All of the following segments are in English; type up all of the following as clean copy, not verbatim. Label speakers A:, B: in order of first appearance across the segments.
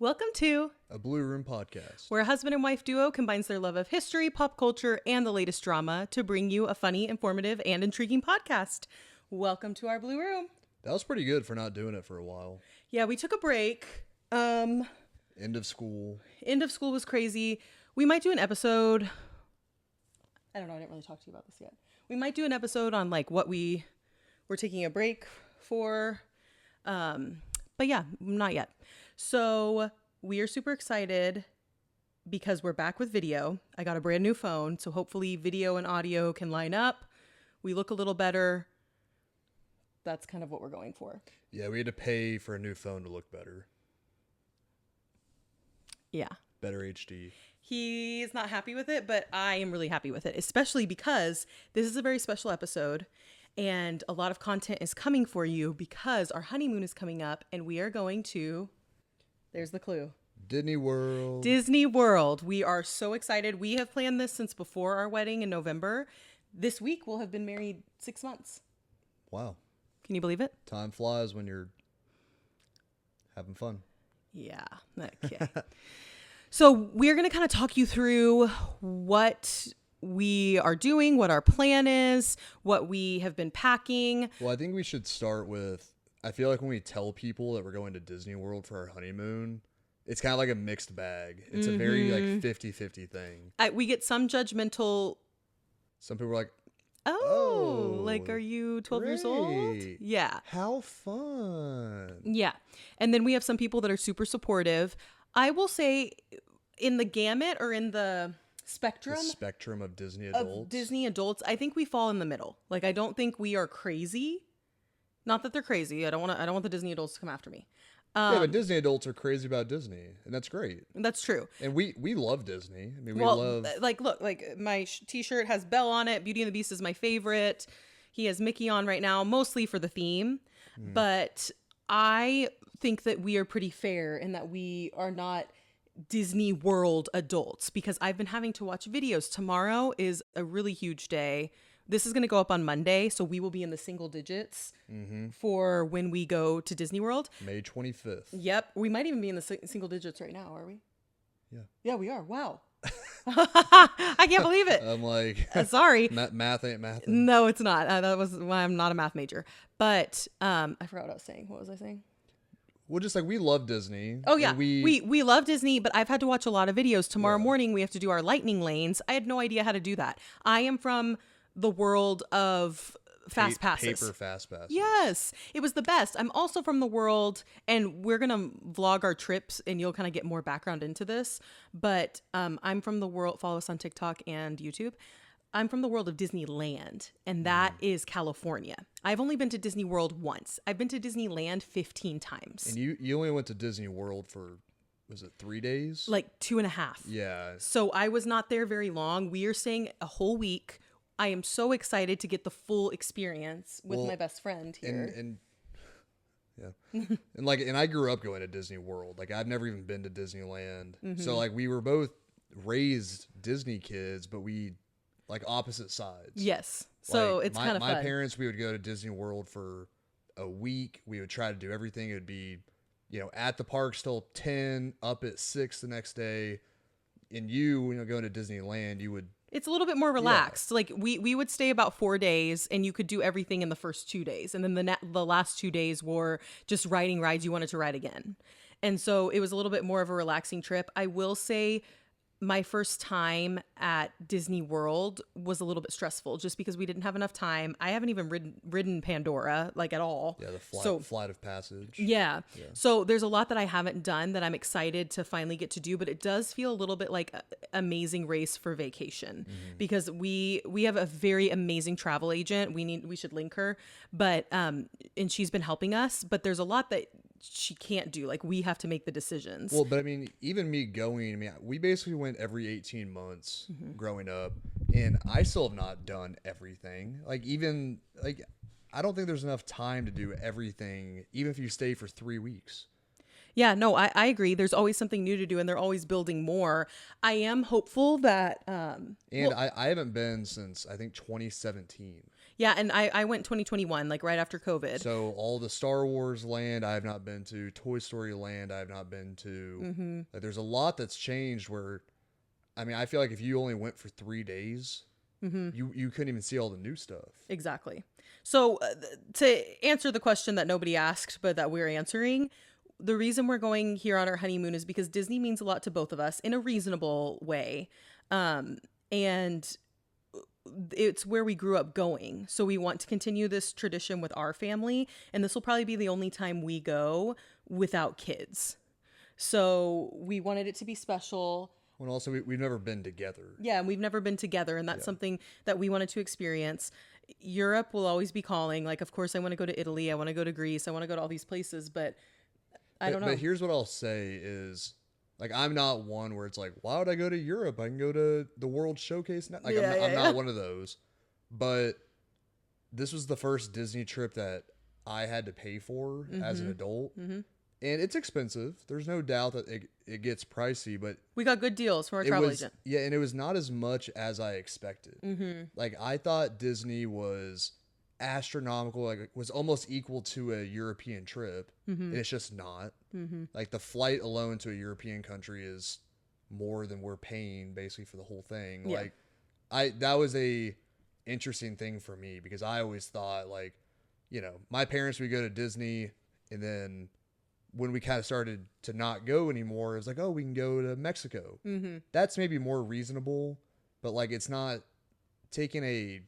A: Welcome to
B: A Blue Room Podcast.
A: where a husband and wife duo combines their love of history, pop culture, and the latest drama to bring you a funny, informative, and intriguing podcast. Welcome to our Blue Room.
B: That was pretty good for not doing it for a while.
A: Yeah, we took a break.
B: End of school.
A: End of school was crazy. We might do an episode. I don't know. I didn't really talk to you about this yet. We might do an episode on like what we were taking a break for. But yeah, not yet. So we are super excited because we're back with video. I got a brand new phone, so hopefully video and audio can line up. We look a little better. That's kind of what we're going for.
B: Yeah, we had to pay for a new phone to look better.
A: Yeah.
B: Better HD.
A: He's not happy with it, but I am really happy with it, especially because this is a very special episode and a lot of content is coming for you because our honeymoon is coming up and we are going to, there's the clue.
B: Disney World.
A: Disney World. We are so excited. We have planned this since before our wedding in November. This week we'll have been married 6 months.
B: Wow.
A: Can you believe it?
B: Time flies when you're having fun.
A: Yeah. Okay. So we're going to kind of talk you through what we are doing, what our plan is, what we have been packing.
B: Well, I think we should start with, I feel like when we tell people that we're going to Disney World for our honeymoon, it's kind of like a mixed bag. It's a very like 50-50 thing.
A: We get some judgmental.
B: Some people are like,
A: Like, are you 12 years old?
B: great.
A: Yeah.
B: How fun.
A: Yeah. And then we have some people that are super supportive. I will say in the gamut or in the spectrum
B: of Disney adults.
A: of Disney adults, I think we fall in the middle. Like, I don't think we are crazy. Not that they're crazy. I don't want the Disney adults to come after me.
B: Yeah, but Disney adults are crazy about Disney, and that's great.
A: That's true.
B: And we love Disney. I mean, we
A: Well,
B: love.
A: like, look, like my t-shirt has Belle on it. Beauty and the Beast is my favorite. He has Mickey on right now, mostly for the theme. But I think that we are pretty fair in that we are not Disney World adults because I've been having to watch videos. Tomorrow is a really huge day. This is going to go up on Monday, so we will be in the single digits for when we go to Disney World.
B: May 25th.
A: Yep. We might even be in the single digits right now, are we?
B: Yeah.
A: Yeah, we are. Wow. I can't believe it.
B: I'm like,
A: Sorry.
B: math ain't math.
A: No, it's not. That was why I'm not a math major. But I forgot what I was saying. What was I saying?
B: Well, just like we love Disney.
A: Oh, yeah.
B: And
A: We love Disney, but I've had to watch a lot of videos. Tomorrow morning, we have to do our lightning lanes. I had no idea how to do that. I am from the world of fast passes.
B: Paper fast passes.
A: Yes, it was the best. I'm also from the world, and we're going to vlog our trips, and you'll kind of get more background into this. But I'm from the world, follow us on TikTok and YouTube. I'm from the world of Disneyland, and that is California. I've only been to Disney World once. I've been to Disneyland 15 times.
B: And you only went to Disney World for, was it 3 days?
A: Like 2.5.
B: Yeah.
A: So I was not there very long. We are staying a whole week. I am so excited to get the full experience with my best friend here.
B: And yeah. and I grew up going to Disney World. Like I've never even been to Disneyland. So like we were both raised Disney kids, but we like opposite sides.
A: Yes. So
B: Like,
A: it's kind of fun.
B: My parents, we would go to Disney World for a week. We would try to do everything. It would be, at the parks till 10, up at 6 the next day. And going to Disneyland, you would.
A: It's a little bit more relaxed. Like we would stay about 4 days and you could do everything in the first 2 days. And then the last 2 days were just riding rides you wanted to ride again. And so it was a little bit more of a relaxing trip. I will say my first time at Disney World was a little bit stressful just because we didn't have enough time. I haven't even ridden Pandora like at all.
B: Yeah, the flight of passage.
A: Yeah. So there's a lot that I haven't done that I'm excited to finally get to do, but it does feel a little bit like Amazing Race for vacation because we have a very amazing travel agent. We should link her, but and she's been helping us, but there's a lot that she can't do. Like we have to make the decisions.
B: Well, but I mean, even me going, we basically went every 18 months growing up, and I still have not done everything. Like I don't think there's enough time to do everything, even if you stay for 3 weeks.
A: Yeah, no, I agree. There's always something new to do and they're always building more. I am hopeful that,
B: I haven't been since I think 2017.
A: Yeah, and I went 2021, like right after COVID.
B: So all the Star Wars land I have not been to, Toy Story land I have not been to.
A: Mm-hmm.
B: Like, there's a lot that's changed where, I mean, I feel like if you only went for 3 days,
A: Mm-hmm.
B: you couldn't even see all the new stuff.
A: Exactly. So to answer the question that nobody asked, but that we're answering, the reason we're going here on our honeymoon is because Disney means a lot to both of us in a reasonable way. And it's where we grew up going. So we want to continue this tradition with our family. And this will probably be the only time we go without kids. So we wanted it to be special.
B: Well, also, we've never been together.
A: Yeah, and we've never been together, and that's something that we wanted to experience. Europe will always be calling. Like, of course, I want to go to Italy. I want to go to Greece. I want to go to all these places, but I don't know.
B: But here's what I'll say is, like, I'm not one where it's like, why would I go to Europe? I can go to the World Showcase now. Like, I'm not one of those. But this was the first Disney trip that I had to pay for as an adult. Mm-hmm. And it's expensive. There's no doubt that it gets pricey, but
A: we got good deals from our travel agent.
B: Yeah, and it was not as much as I expected. Mm-hmm. Like, I thought Disney was astronomical, like it was almost equal to a European trip. Mm-hmm. And it's just not. Mm-hmm. Like, the flight alone to a European country is more than we're paying basically for the whole thing. Yeah. Like, that was a interesting thing for me because I always thought, like, you know, my parents would go to Disney, and then when we kind of started to not go anymore, it was like, oh, we can go to Mexico. Mm-hmm. That's maybe more reasonable, but like, it's not, taking a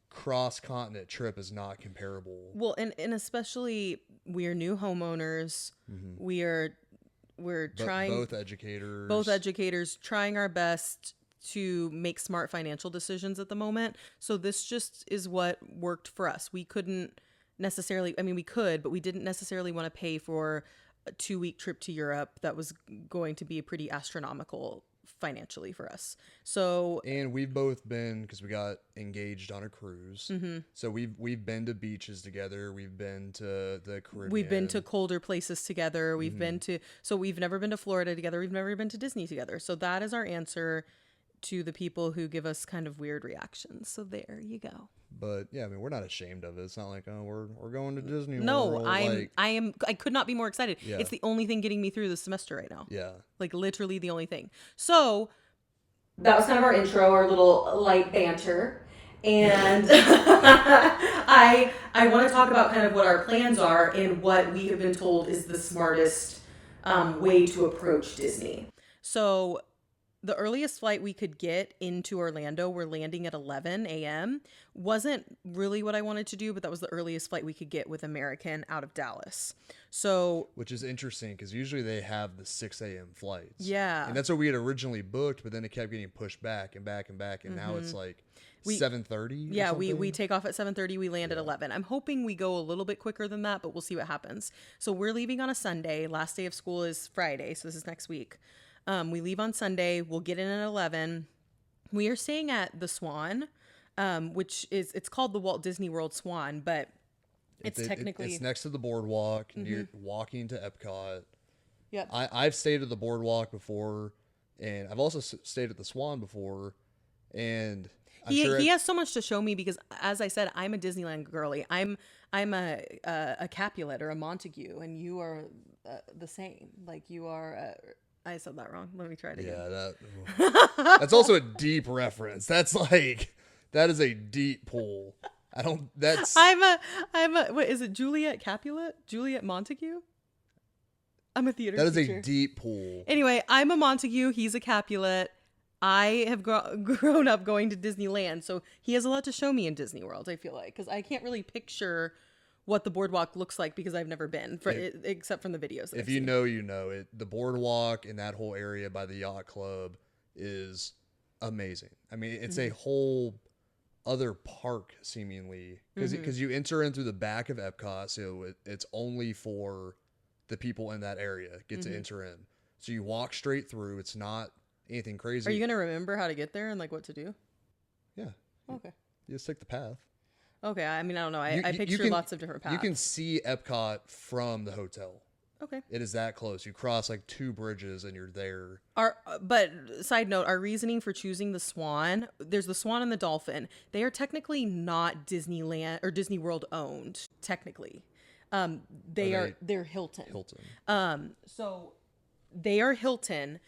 B: cross-continent trip is not comparable.
A: Well, and especially we are new homeowners. Mm-hmm. We're trying, both educators trying our best to make smart financial decisions at the moment. So this just is what worked for us. We couldn't necessarily, I mean, we could, but we didn't necessarily want to pay for a 2-week trip to Europe that was going to be pretty astronomical financially for us. So,
B: and we've both been, because we got engaged on a cruise. Mm-hmm. So we've been to beaches together. We've been to the Caribbean.
A: We've been to colder places together. We've mm-hmm. been to, so we've never been to Florida together. We've never been to Disney together. So that is our answer to the people who give us kind of weird reactions. So there you go.
B: But yeah, I mean, we're not ashamed of it. It's not like, oh, we're going to Disney.
A: No, World. I could not be more excited. Yeah. It's the only thing getting me through this semester right now.
B: Yeah.
A: Like literally the only thing. So that was kind of our intro, our little light banter. And I want to talk about kind of what our plans are and what we have been told is the smartest way to approach Disney. So the earliest flight we could get into Orlando, we're landing at 11 a.m., wasn't really what I wanted to do, but that was the earliest flight we could get with American out of Dallas. So,
B: which is interesting because usually they have the 6 a.m. flights.
A: Yeah.
B: And that's what we had originally booked, but then it kept getting pushed back and back and back. And mm-hmm. now it's like 7:30.
A: Yeah, we take off at 7:30. We land at 11. I'm hoping we go a little bit quicker than that, but we'll see what happens. So we're leaving on a Sunday. Last day of school is Friday. So this is next week. We leave on Sunday. We'll get in at 11. We are staying at the Swan, which it's called the Walt Disney World Swan, but it's technically...
B: It's next to the boardwalk. Mm-hmm. You're walking to Epcot.
A: Yep.
B: I've stayed at the boardwalk before, and I've also stayed at the Swan before, and...
A: He has so much to show me because, as I said, I'm a Disneyland girly. I'm a Capulet or a Montague, and you are the same. Like, you are... I said that wrong. Let me try it again.
B: Yeah, that's also a deep reference. That's like, that is a deep pull. I'm a, what is it? Juliet Capulet? Juliet Montague? I'm a theater teacher. That is a deep pull.
A: Anyway, I'm a Montague. He's a Capulet. I have grown up going to Disneyland. So he has a lot to show me in Disney World, I feel like. Because I can't really picture what the boardwalk looks like because I've never been, except from the videos.
B: If you know, you know it. The boardwalk in that whole area by the yacht club is amazing. I mean, it's mm-hmm. a whole other park seemingly because mm-hmm. you enter in through the back of Epcot, so it's only for the people in that area get mm-hmm. to enter in. So you walk straight through. It's not anything crazy.
A: Are you gonna remember how to get there and like what to do?
B: Yeah.
A: Okay.
B: You just take the path.
A: Okay, I mean, I don't know. I picture lots of different paths.
B: You can see Epcot from the hotel.
A: Okay.
B: It is that close. You cross like 2 bridges and you're there.
A: But side note, our reasoning for choosing the Swan, there's the Swan and the Dolphin. They are technically not Disneyland or Disney World owned, technically. They're Hilton. So they are Hilton.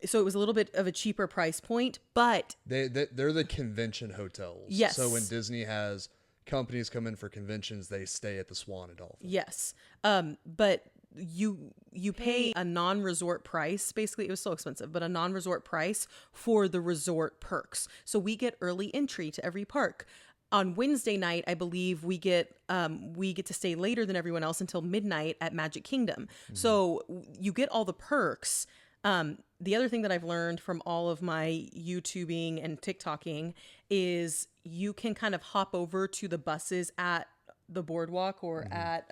A: So it was a little bit of a cheaper price point, but
B: They're the convention hotels.
A: Yes.
B: So when Disney has companies come in for conventions, they stay at the Swan and Dolphin.
A: yes. But you pay a non-resort price. Basically, it was so expensive, but a non-resort price for the resort perks. So we get early entry to every park. On Wednesday night, I believe we get to stay later than everyone else until midnight at Magic Kingdom. So you get all the perks. The other thing that I've learned from all of my YouTubing and TikToking is you can kind of hop over to the buses at the boardwalk or at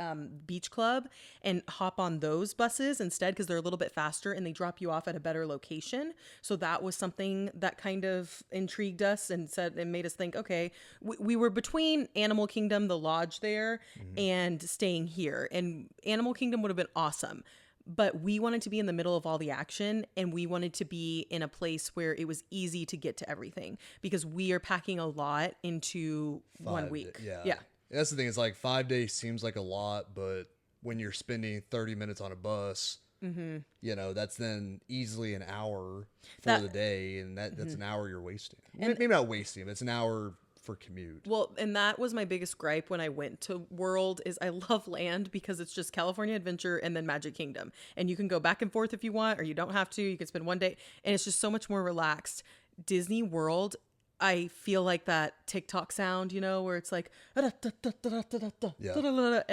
A: Beach Club and hop on those buses instead because they're a little bit faster and they drop you off at a better location. So that was something that kind of intrigued us and made us think, okay, we were between Animal Kingdom, the lodge there, and staying here. And Animal Kingdom would have been awesome. But we wanted to be in the middle of all the action and we wanted to be in a place where it was easy to get to everything because we are packing a lot into 1 week. Yeah.
B: That's the thing. It's like 5 days seems like a lot, but when you're spending 30 minutes on a bus, you know, that's then easily an hour for the day. And that's an hour you're wasting. And maybe not wasting, but it's an hour for commute.
A: Well, and that was my biggest gripe when I went to World is I love land because it's just California Adventure and then Magic Kingdom. And you can go back and forth if you want, or you don't have to. You can spend one day and it's just so much more relaxed. Disney World, I feel like that TikTok sound, you know, where it's like, and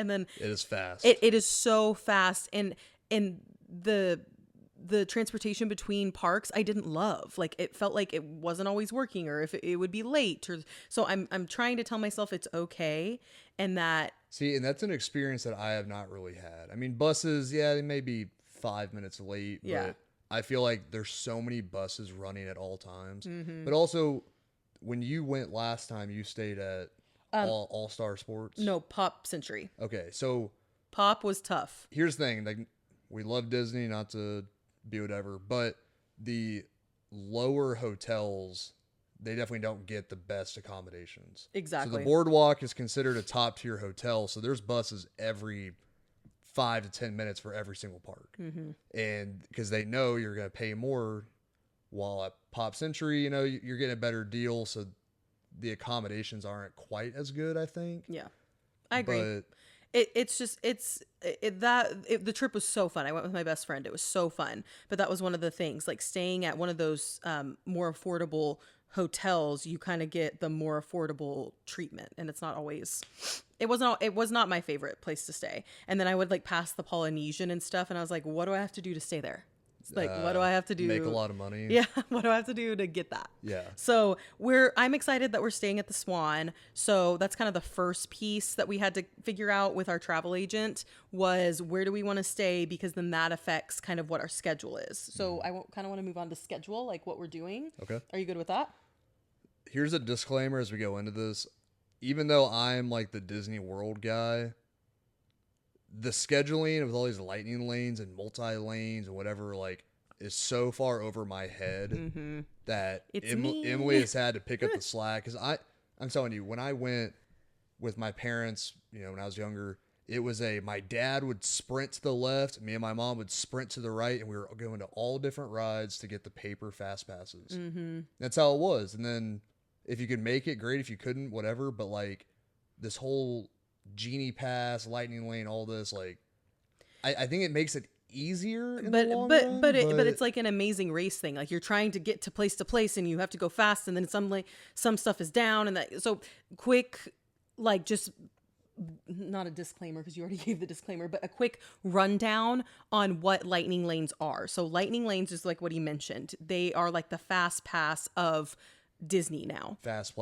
A: then
B: It is fast.
A: it is so fast. And the transportation between parks I didn't love. Like it felt like it wasn't always working or if it would be late or so I'm trying to tell myself it's okay and that
B: See, and that's an experience that I have not really had. I mean, buses, yeah, they may be 5 minutes late, but I feel like there's so many buses running at all times. But also when you went last time, you stayed at All Star Sports?
A: No, Pop Century.
B: Okay, so
A: Pop was tough.
B: here's the thing, like we love Disney, not to be whatever, but the lower hotels, they definitely don't get the best accommodations.
A: Exactly.
B: So the boardwalk is considered a top tier hotel, so there's buses every 5 to 10 minutes for every single park. And because they know you're going to pay more, while at Pop Century, you know, you're getting a better deal, so the accommodations aren't quite as good, I think.
A: Yeah, I agree.
B: But
A: the trip was so fun. I went with my best friend. It was so fun. But that was one of the things, like staying at one of those more affordable hotels, you kind of get the more affordable treatment. And it's not always, it was not my favorite place to stay. And then I would like pass the Polynesian and stuff. And I was like, what do I have to do to stay there? It's like, what do I have to do?
B: Make a lot of money.
A: Yeah. What do I have to do to get that?
B: Yeah.
A: So I'm excited that we're staying at the Swan. So that's kind of the first piece that we had to figure out with our travel agent was where do we want to stay? Because then that affects kind of what our schedule is. So I kind of want to move on to schedule, like what we're doing.
B: Okay.
A: Are you good with that?
B: Here's a disclaimer as we go into this. Even though I'm like the Disney World guy, the scheduling with all these lightning lanes and multi-lanes and whatever, like, is so far over my head that Emily has had to pick up the slack. Because I'm telling you, when I went with my parents, you know, when I was younger, it was my dad would sprint to the left, me and my mom would sprint to the right, and we were going to all different rides to get the paper fast passes. That's how it was. And then if you could make it, great. If you couldn't, whatever. But like this whole Genie Pass, Lightning Lane, all this, like, I think it makes it easier in the long run,
A: but it's like an amazing race thing. Like you're trying to get to place and you have to go fast, and then some stuff is down, and that so quick, like just not a disclaimer because you already gave the disclaimer, but a quick rundown on what lightning lanes are. So lightning lanes is like what he mentioned. They are like the fast pass of Disney now.
B: Fast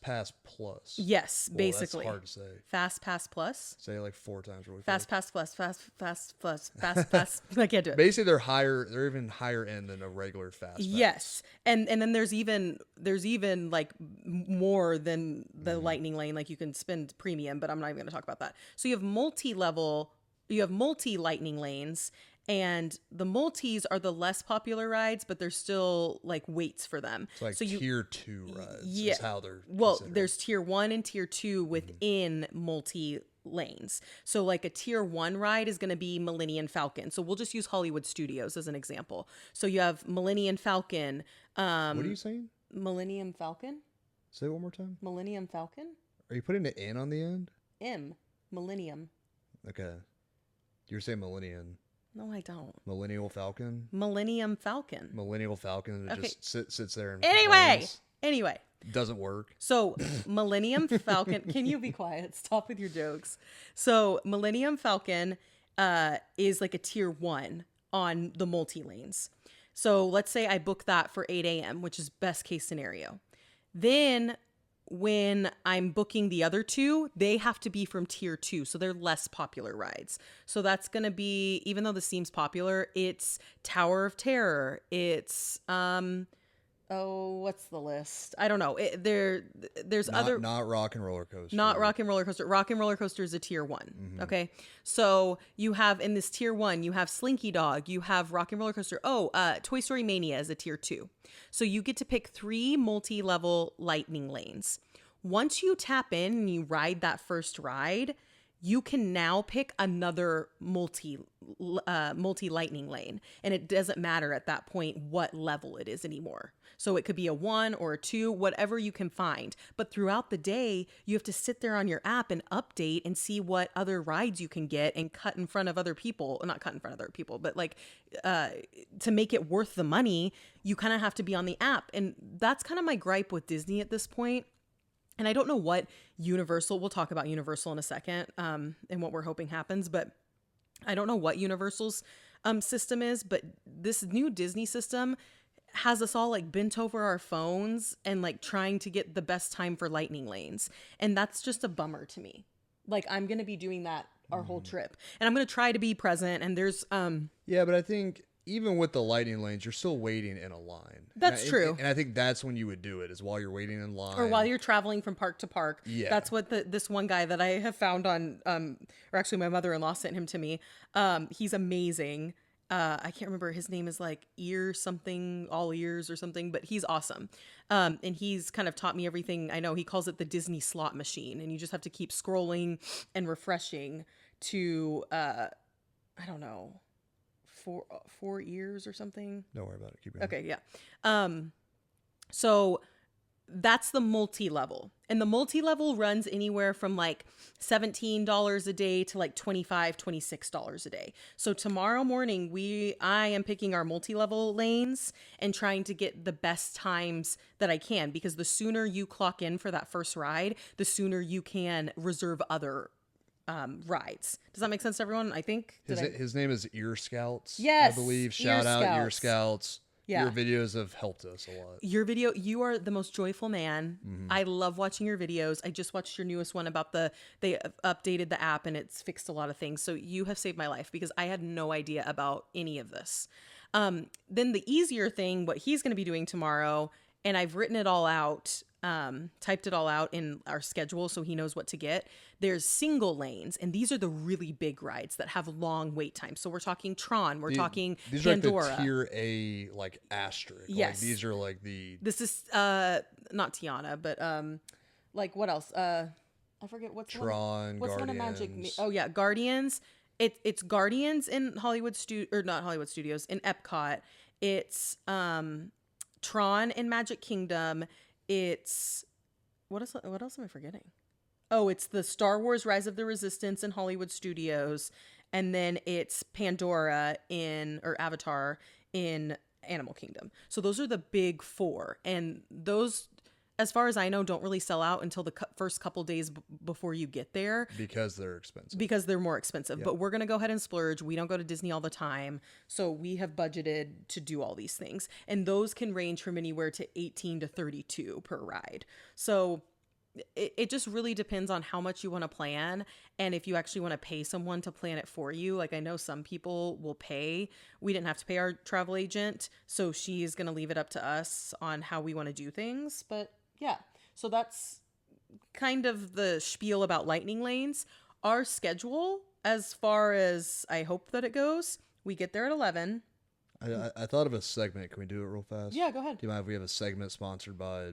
B: Pass Plus.
A: Yes,
B: Whoa,
A: basically.
B: That's hard to say.
A: Fast Pass Plus.
B: Say it like 4 times really
A: Fast
B: fast.
A: Pass Plus. Fast Pass. I can't do it.
B: Basically, they're even higher end than a regular Fast Pass.
A: Yes, and then there's even like more than the Lightning Lane. Like you can spend premium, but I'm not even going to talk about that. So you have multi-level multi lightning lanes, and the multis are the less popular rides, but there's still like waits for them.
B: It's like
A: So you,
B: tier 2 rides
A: yeah,
B: is how they're
A: well,
B: considered.
A: there's tier 1 and tier 2 within multi lanes. So like a tier 1 ride is going to be Millennium Falcon. So we'll just use Hollywood Studios as an example. So you have Millennium Falcon.
B: What are you saying?
A: Millennium Falcon?
B: Say it one more time.
A: Millennium Falcon?
B: Are you putting an N on the end?
A: Millennium.
B: Okay. You're saying Millennium.
A: No, I don't.
B: Millennial Falcon?
A: Millennium Falcon.
B: Millennial Falcon that
A: Okay.
B: just sits there and
A: Anyway.
B: complains. Doesn't work.
A: So Millennium Falcon, can you be quiet? Stop with your jokes. So Millennium Falcon is like a tier 1 on the multi lanes. So let's say I book that for 8 a.m., which is best case scenario. Then when I'm booking the other two, they have to be from tier 2. So they're less popular rides. So that's going to be, even though this seems popular, it's Tower of Terror. It's, what's the list? I don't know. There's other.
B: Not Rock and Roller Coaster.
A: Not Rock and Roller Coaster. Rock and Roller Coaster is a tier 1. Okay. So you have in this tier 1, you have Slinky Dog, you have Rock and Roller Coaster. Toy Story Mania is a tier 2. So you get to pick 3 multi-level lightning lanes. Once you tap in and you ride that first ride, you can now pick another multi lightning lane, and it doesn't matter at that point what level it is anymore. So it could be a 1 or a 2, whatever you can find. But throughout the day, you have to sit there on your app and update and see what other rides you can get and cut in front of other people. Not cut in front of other people, but like to make it worth the money, you kind of have to be on the app. And that's kind of my gripe with Disney at this point. And I don't know what Universal, we'll talk about Universal in a second, and what we're hoping happens, but I don't know what Universal's system is, but this new Disney system has us all like bent over our phones and like trying to get the best time for lightning lanes. And that's just a bummer to me. Like I'm going to be doing that our whole trip, and I'm going to try to be present. And there's,
B: yeah, but I think even with the lightning lanes, you're still waiting in a line.
A: That's true.
B: And I think that's when you would do it, is while you're waiting in line.
A: Or while you're traveling from park to park.
B: Yeah.
A: That's what this one guy that I have found on, or actually my mother-in-law sent him to me. He's amazing. I can't remember. His name is like Ear something, All Ears or something, but he's awesome. And he's kind of taught me everything I know. He calls it the Disney slot machine. And you just have to keep scrolling and refreshing to, I don't know, 4 years or something.
B: Don't worry about it. Keep going.
A: Okay, yeah. So that's the multi-level. And the multi-level runs anywhere from like $17 a day to like $25, $26 a day. So tomorrow morning, I am picking our multi-level lanes and trying to get the best times that I can, because the sooner you clock in for that first ride, the sooner you can reserve other rides. Does that make sense to everyone? I think
B: His name is Ear Scouts.
A: Yes,
B: I believe.
A: Ear
B: Shout out Ear
A: Scouts.
B: Scouts.
A: Yeah.
B: Your videos have helped us a lot.
A: Your video, you are the most joyful man. I love watching your videos. I just watched your newest one about they updated the app and it's fixed a lot of things. So you have saved my life, because I had no idea about any of this. Then the easier thing, what he's going to be doing tomorrow, and I've written it all out, typed it all out in our schedule so he knows what to get. There's single lanes, and these are the really big rides that have long wait times. So we're talking Tron, we're talking
B: these
A: Pandora.
B: are like the tier A, like asterisk.
A: Yes.
B: Like, these are like the.
A: This is not Tiana, but like what else? I forget what's
B: Tron,
A: what's one of
B: Guardians.
A: Magic? Oh yeah, Guardians. It's Guardians in Hollywood or not Hollywood Studios, in Epcot. It's Tron in Magic Kingdom. It's what else am I forgetting? Oh, it's the Star Wars Rise of the Resistance in Hollywood Studios, and then it's Pandora or Avatar in Animal Kingdom. So those are the big 4, and those, as far as I know, don't really sell out until the first couple days before you get there.
B: Because they're expensive.
A: Because they're more expensive.
B: Yep.
A: But we're going to go ahead and splurge. We don't go to Disney all the time. So we have budgeted to do all these things. And those can range from anywhere to 18 to 32 per ride. So it just really depends on how much you want to plan, and if you actually want to pay someone to plan it for you. Like I know some people will pay. We didn't have to pay our travel agent, so she's going to leave it up to us on how we want to do things. But yeah, so that's kind of the spiel about lightning lanes. Our schedule as far as I hope that it goes, we get there at 11.
B: I thought of a segment. Can we do it real fast?
A: Yeah, go ahead.
B: Do you mind if we have a segment sponsored by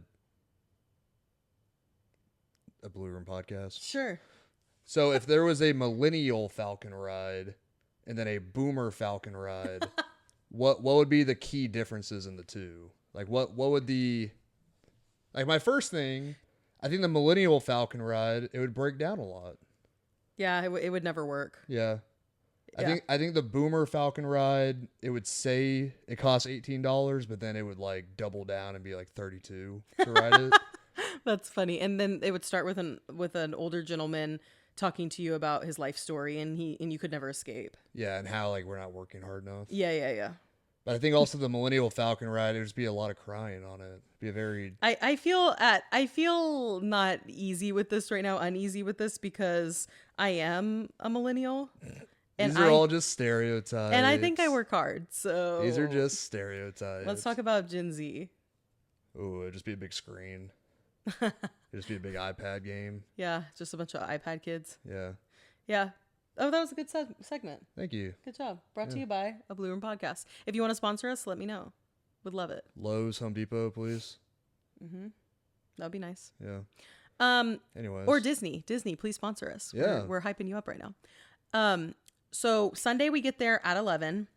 B: a Blue Room podcast?
A: Sure.
B: So if there was a millennial Falcon ride and then a boomer Falcon ride, what would be the key differences in the two? Like what would the, like my first thing, I think the millennial Falcon ride, it would break down a lot.
A: Yeah, it would never work.
B: Yeah.
A: Yeah.
B: I think the boomer Falcon ride, it would say it costs $18, but then it would like double down and be like $32 to ride it.
A: That's funny. And then it would start with an older gentleman talking to you about his life story, and you could never escape.
B: Yeah, and how like we're not working hard enough.
A: Yeah.
B: But I think also the millennial Falcon ride, there'd just be a lot of crying on it. Be a very
A: I feel not easy with this right now, uneasy with this because I am a millennial.
B: These are all just stereotypes.
A: And I think I work hard, so
B: These are just stereotypes.
A: let's talk about Gen Z.
B: Ooh, it'd just be a big screen. It'd just be a big iPad game.
A: Yeah, just a bunch of iPad kids.
B: Yeah.
A: Yeah. Oh, that was a good segment.
B: Thank you.
A: Good job. Brought to you by a Blue Room podcast. If you want to sponsor us, let me know. Would love it.
B: Lowe's, Home Depot, please.
A: That'd be nice.
B: Yeah. Anyways.
A: Or Disney. Disney, please sponsor us.
B: Yeah.
A: We're hyping you up right now. So Sunday we get there at 11.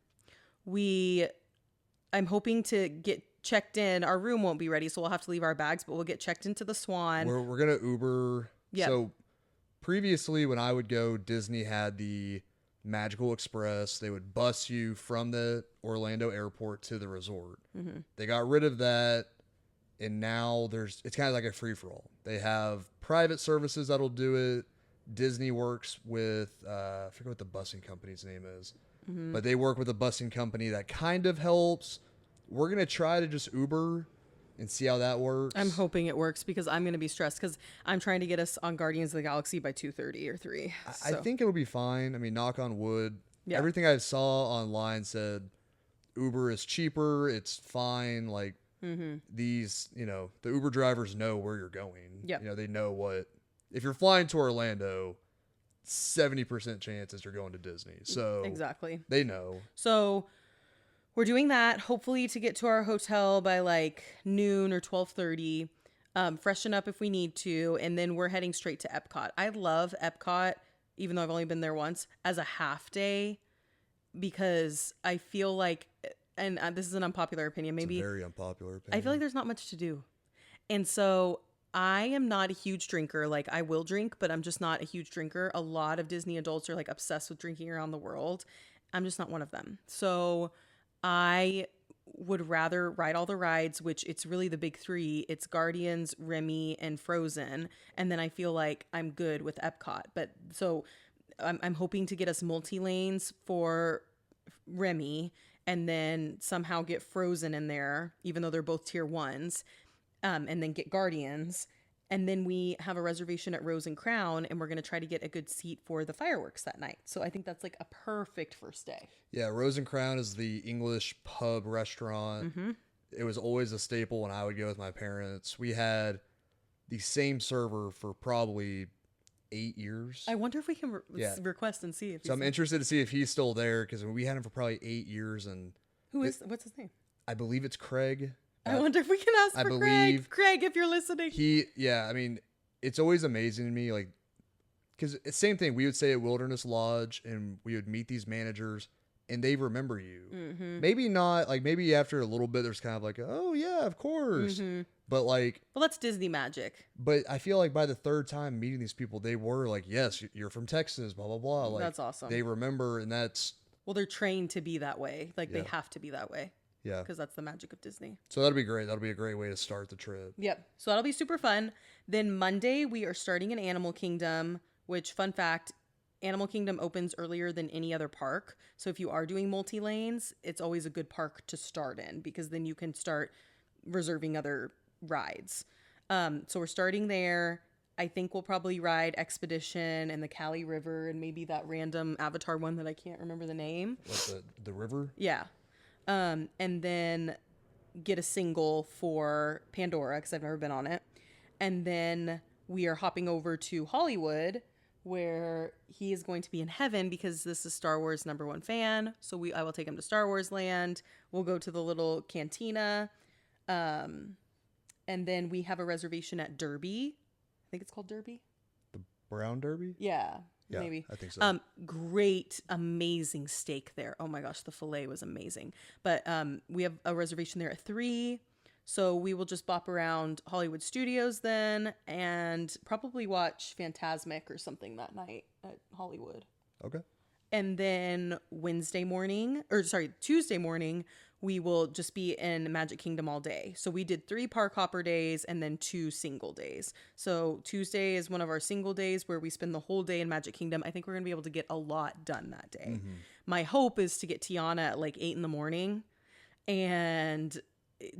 A: I'm hoping to get checked in. Our room won't be ready, so we'll have to leave our bags, but we'll get checked into the Swan.
B: We're gonna Uber.
A: Yeah.
B: So previously when I would go, Disney had the Magical Express. They would bus you from the Orlando airport to the resort. They got rid of that, and now it's kind of like a free-for-all. They have private services that'll do it. Disney works with I forget what the busing company's name is, but they work with a busing company that kind of helps. We're gonna try to just Uber and see how that works.
A: I'm hoping it works because I'm going to be stressed because I'm trying to get us on Guardians of the Galaxy by 2:30 or 3.
B: I think it'll be fine. I mean, knock on wood.
A: Yeah.
B: Everything I saw online said Uber is cheaper. It's fine. Like these, the Uber drivers know where you're going.
A: Yeah.
B: They know what. If you're flying to Orlando, 70% chances you're going to Disney. So
A: exactly.
B: They know.
A: So we're doing that, hopefully to get to our hotel by like noon or 12:30, freshen up if we need to, and then we're heading straight to Epcot. I love Epcot, even though I've only been there once, as a half day, because I feel like, and this is an unpopular opinion, maybe.
B: It's a very unpopular opinion.
A: I feel like there's not much to do. And so I am not a huge drinker. Like, I will drink, but I'm just not a huge drinker. A lot of Disney adults are like obsessed with drinking around the world. I'm just not one of them. So I would rather ride all the rides, which it's really the big 3. It's Guardians, Remy, and Frozen. And then I feel like I'm good with Epcot. But so I'm hoping to get us multi-lanes for Remy and then somehow get Frozen in there, even though they're both tier 1s, and then get Guardians. And then we have a reservation at Rose and Crown, and we're going to try to get a good seat for the fireworks that night. So I think that's like a perfect first day.
B: Yeah, Rose and Crown is the English pub restaurant. It was always a staple when I would go with my parents. We had the same server for probably 8 years.
A: I wonder if we can request and see if
B: So I'm interested to see if he's still there, because we had him for probably 8 years. And
A: what's his name?
B: I believe it's Craig.
A: I wonder if we can ask for Craig. Craig, if you're listening.
B: I mean, it's always amazing to me, like, because it's the same thing. We would say at Wilderness Lodge, and we would meet these managers, and they remember you. Maybe not, like, maybe after a little bit, there's kind of like, oh, yeah, of course. But, like...
A: Well, that's Disney magic.
B: But I feel like by the third time meeting these people, they were like, yes, you're from Texas, blah, blah, blah. Like,
A: that's awesome.
B: They remember, and that's...
A: Well, they're trained to be that way. Like, they have to be that way.
B: Yeah.
A: Because that's the magic of Disney.
B: So that'll be great. That'll be a great way to start the trip.
A: Yep. So that'll be super fun. Then Monday, we are starting in Animal Kingdom, which, fun fact, Animal Kingdom opens earlier than any other park. So if you are doing multi-lanes, it's always a good park to start in, because then you can start reserving other rides. So we're starting there. I think we'll probably ride Expedition and the Cali River and maybe that random Avatar one that I can't remember the name.
B: What, the river?
A: Yeah. And then get a single for Pandora, because I've never been on it. And then we are hopping over to Hollywood where he is going to be in heaven because this is Star Wars #1 fan. So I will take him to Star Wars Land. We'll go to the little cantina. And then we have a reservation at Derby. I think it's called Derby.
B: The Brown Derby?
A: Yeah,
B: Yeah,
A: maybe.
B: I think so.
A: Great, amazing steak there. Oh my gosh, the filet was amazing. But we have a reservation there at 3. So we will just bop around Hollywood Studios then and probably watch Fantasmic or something that night at Hollywood.
B: Okay.
A: And then Tuesday morning, we will just be in Magic Kingdom all day. So we did 3 park hopper days and then 2 single days. So Tuesday is one of our single days where we spend the whole day in Magic Kingdom. I think we're going to be able to get a lot done that day. Mm-hmm. My hope is to get Tiana at like 8 in the morning and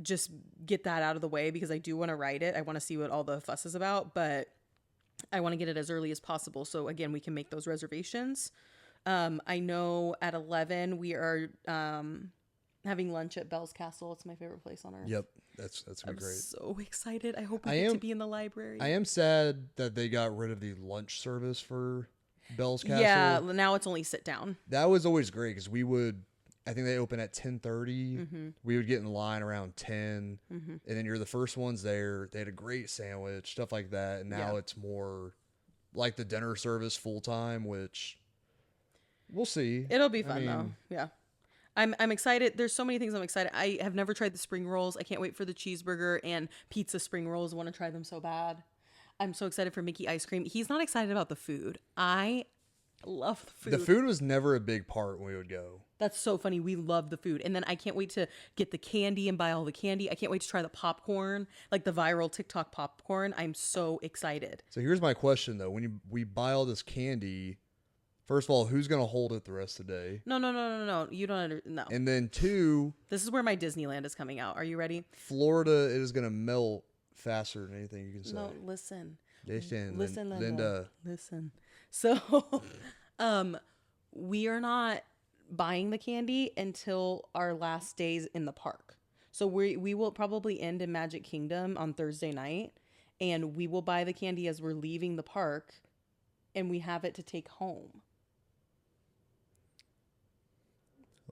A: just get that out of the way because I do want to ride it. I want to see what all the fuss is about, but I want to get it as early as possible. So again, we can make those reservations. I know at 11 we are having lunch at Bell's Castle. It's my favorite place on earth.
B: Yep, that's gonna be great.
A: I'm so excited. I hope we get to be in the library.
B: I am sad that they got rid of the lunch service for Bell's Castle.
A: Yeah, now it's only sit down.
B: That was always great because I think they open at 10:30. Mm-hmm. We would get in line around 10, mm-hmm. and then you're the first ones there. They had a great sandwich, stuff like that. And now it's more like the dinner service full time, which we'll see.
A: It'll be fun though. Yeah. I'm excited. There's so many things I'm excited. I have never tried the spring rolls. I can't wait for the cheeseburger and pizza spring rolls. I want to try them so bad. I'm so excited for Mickey ice cream. He's not excited about the food. I love the food.
B: The food was never a big part when we would go.
A: That's so funny. We love the food. And then I can't wait to get the candy and buy all the candy. I can't wait to try the popcorn, like the viral TikTok popcorn. I'm so excited.
B: So here's my question though. When we buy all this candy, first of all, who's going to hold it the rest of the day?
A: No. You don't no.
B: And then 2,
A: this is where my Disneyland is coming out. Are you ready?
B: Florida is going to melt faster than anything you can say.
A: No, listen.
B: Listen,
A: Linda. Listen. So, we are not buying the candy until our last days in the park. So we will probably end in Magic Kingdom on Thursday night, and we will buy the candy as we're leaving the park, and we have it to take home.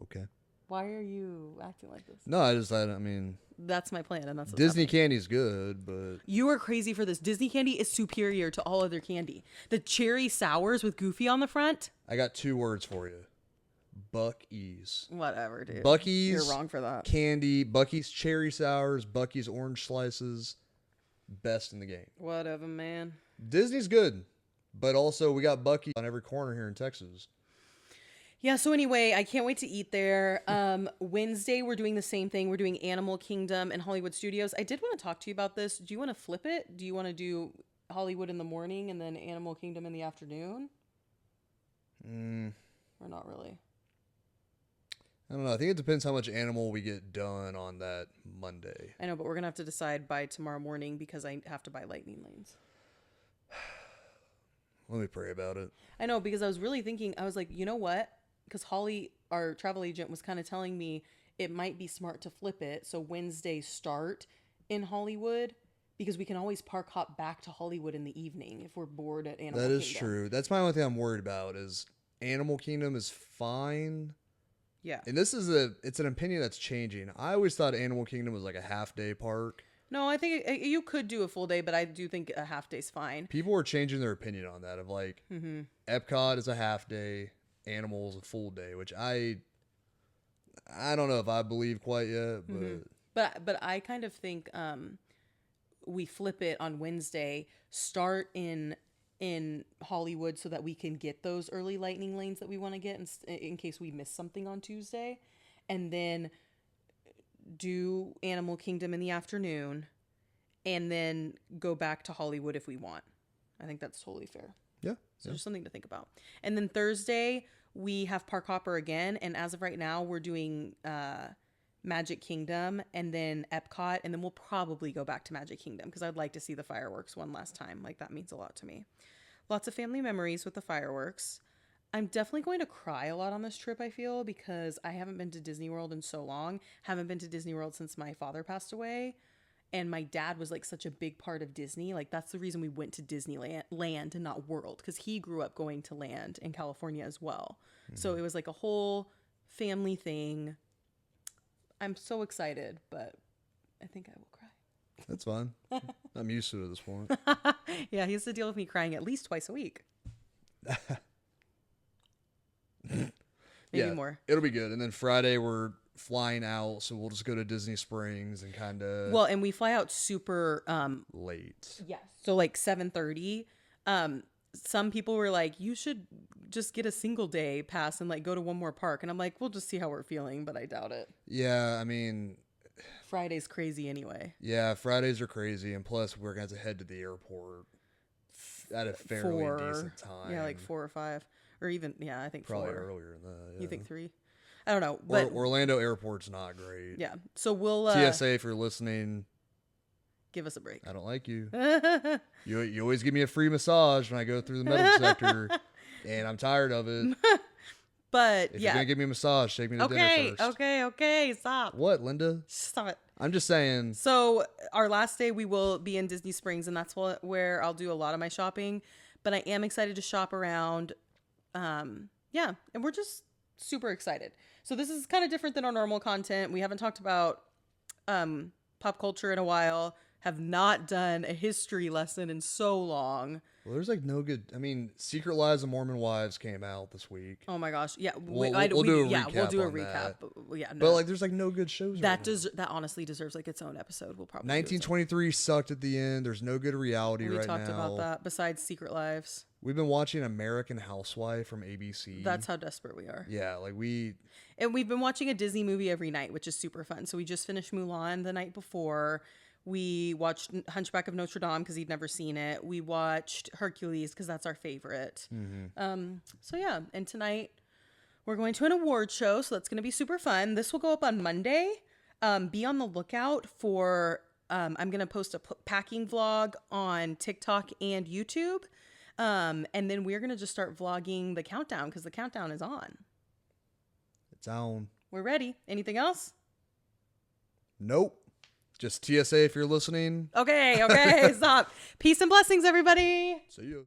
B: Okay.
A: Why are you acting like this?
B: No, I mean...
A: That's my plan, and that's
B: Disney candy's good, but...
A: You are crazy for this. Disney candy is superior to all other candy. The cherry sours with Goofy on the front.
B: I got 2 words for you. Buc-ee's.
A: Whatever, dude.
B: Buc-ee's.
A: You're wrong for that.
B: Candy. Buc-ee's cherry sours. Buc-ee's orange slices. Best in the game.
A: Whatever, man.
B: Disney's good, but also we got Buc-ee's on every corner here in Texas.
A: Yeah, so anyway, I can't wait to eat there. Wednesday, we're doing the same thing. We're doing Animal Kingdom and Hollywood Studios. I did want to talk to you about this. Do you want to flip it? Do you want to do Hollywood in the morning and then Animal Kingdom in the afternoon? Or not really?
B: I don't know. I think it depends how much animal we get done on that Monday.
A: I know, but we're going to have to decide by tomorrow morning because I have to buy lightning lanes.
B: Let me pray about it.
A: I know, because I was really thinking, I was like, you know what? Because Holly, our travel agent, was kind of telling me it might be smart to flip it. So Wednesday start in Hollywood because we can always park hop back to Hollywood in the evening if we're bored at Animal Kingdom.
B: That is true. That's my only thing I'm worried about is Animal Kingdom is fine.
A: Yeah.
B: And it's an opinion that's changing. I always thought Animal Kingdom was like a half-day park.
A: No, I think you could do a full day, but I do think a half day's fine.
B: People were changing their opinion on that of like Epcot is a half day, Animals a full day, which I don't know if I believe quite yet,
A: but I kind of think we flip it on Wednesday, start in Hollywood so that we can get those early lightning lanes that we want to get in case we miss something on Tuesday, and then do Animal Kingdom in the afternoon and then go back to Hollywood if we want. I think that's totally fair.
B: Yeah.
A: So just something to think about. And then Thursday we have Park Hopper again, and as of right now we're doing Magic Kingdom and then Epcot, and then we'll probably go back to Magic Kingdom because I'd like to see the fireworks one last time. Like, that means a lot to me. Lots of family memories with the fireworks. I'm definitely going to cry a lot on this trip, I feel, because I haven't been to Disney World in so long. Haven't been to Disney World since my father passed away. And my dad was like such a big part of Disney. Like that's the reason we went to Disneyland and not World, because he grew up going to Land in California as well. So it was like a whole family thing. I'm so excited, but I think I will cry.
B: That's fine. I'm used to it at this point.
A: Yeah, he has to deal with me crying at least twice a week. Maybe more.
B: It'll be good. And then Friday we're flying out, so we'll just go to Disney Springs and kind of
A: Well, and we fly out super
B: late.
A: yes. So like 7:30. Some people were like, you should just get a single day pass and like go to one more park. And I'm like, we'll just see how we're feeling, but I doubt it.
B: Yeah, I mean,
A: Friday's crazy anyway.
B: yeah, Fridays are crazy, and plus we're going to have to head to the airport at a fairly decent time.
A: Yeah, like 4 or 5. Or even, yeah, I think
B: probably
A: 4.
B: earlier than that. Yeah.
A: You think 3? I don't know. But
B: Orlando Airport's not great.
A: yeah. So we'll
B: TSA, if you're listening,
A: give us a break.
B: I don't like you. You always give me a free massage when I go through the medical sector, and I'm tired of it.
A: But
B: If
A: yeah.
B: you're gonna give me a massage, take me to dinner first.
A: Okay, stop.
B: What, Linda?
A: Stop it.
B: I'm just saying.
A: So our last day we will be in Disney Springs, and that's where I'll do a lot of my shopping. But I am excited to shop around. Yeah, and we're just super excited. So this is kind of different than our normal content. We haven't talked about pop culture in a while. Have not done a history lesson in so long.
B: Well, there's like no good. I mean, Secret Lives of Mormon Wives came out this week.
A: Oh my gosh, yeah.
B: We'll do a
A: we'll do a
B: recap on
A: recap.
B: that.
A: But, yeah, no.
B: But like, there's like no good shows.
A: that honestly deserves like its own episode. We'll probably
B: 1923 sucked at the end. There's no good reality
A: we
B: right now.
A: talked about that. Besides Secret Lives,
B: We've been watching American Housewife from ABC.
A: that's how desperate we are.
B: Yeah, like
A: And we've been watching a Disney movie every night, which is super fun. So we just finished Mulan the night before. We watched Hunchback of Notre Dame because he'd never seen it. We watched Hercules because that's our favorite. So yeah, and tonight we're going to an award show, so that's going to be super fun. This will go up on Monday. Be on the lookout for. I'm going to post a packing vlog on TikTok and YouTube, and then we're going to just start vlogging the countdown because the countdown is on.
B: it's on.
A: We're ready. Anything else?
B: Nope. Just TSA if you're listening.
A: Okay, stop. Peace and blessings, everybody.
B: See you.